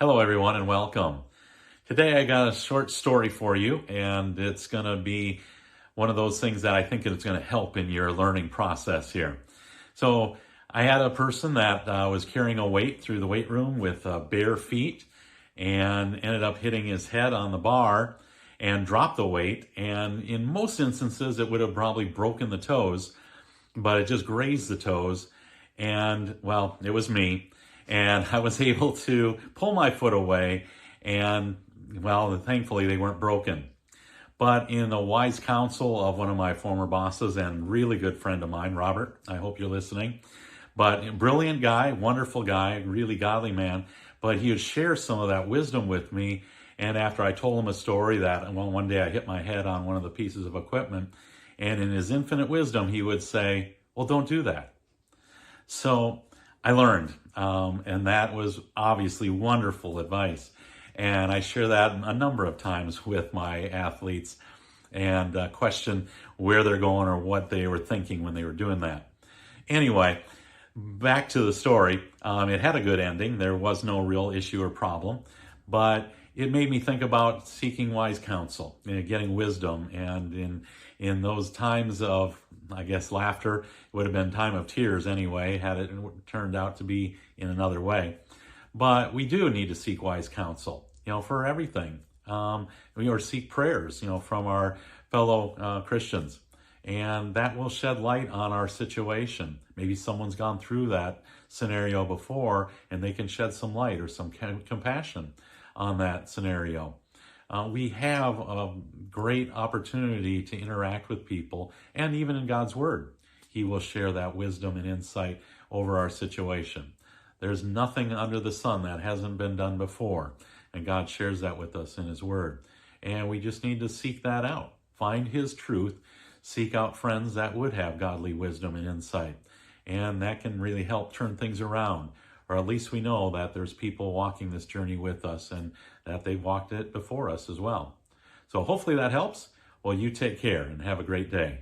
Hello, everyone, and welcome. Today, I got a short story for you, and it's going to be one of those things that I think is going to help in your learning process here. So, I had a person that was carrying a weight through the weight room with bare feet and ended up hitting his head on the bar and dropped the weight. And in most instances, it would have probably broken the toes, but it just grazed the toes. And, well, it was me. And I was able to pull my foot away, and, well, thankfully they weren't broken. But in the wise counsel of one of my former bosses and really good friend of mine, Robert, I hope you're listening, but brilliant guy, wonderful guy, really godly man, but he would share some of that wisdom with me. And after I told him a story that, well, one day I hit my head on one of the pieces of equipment, and in his infinite wisdom, he would say, well, don't do that. So I learned, and that was obviously wonderful advice. And I share that a number of times with my athletes and question where they're going or what they were thinking when they were doing that. Anyway, back to the story. It had a good ending. There was no real issue or problem, but it made me think about seeking wise counsel, getting wisdom. And in those times of, I guess, laughter, it would have been time of tears anyway, had it turned out to be in another way. But we do need to seek wise counsel, for everything. Or seek prayers, from our fellow Christians. And that will shed light on our situation. Maybe someone's gone through that scenario before, and they can shed some light or some compassion on that scenario. We have a great opportunity to interact with people, and even in God's Word, He will share that wisdom and insight over our situation. There's nothing under the sun that hasn't been done before, and God shares that with us in His Word. And we just need to seek that out, find His truth, seek out friends that would have godly wisdom and insight, and that can really help turn things around. Or at least we know that there's people walking this journey with us and that they've walked it before us as well. So hopefully that helps. Well, you take care and have a great day.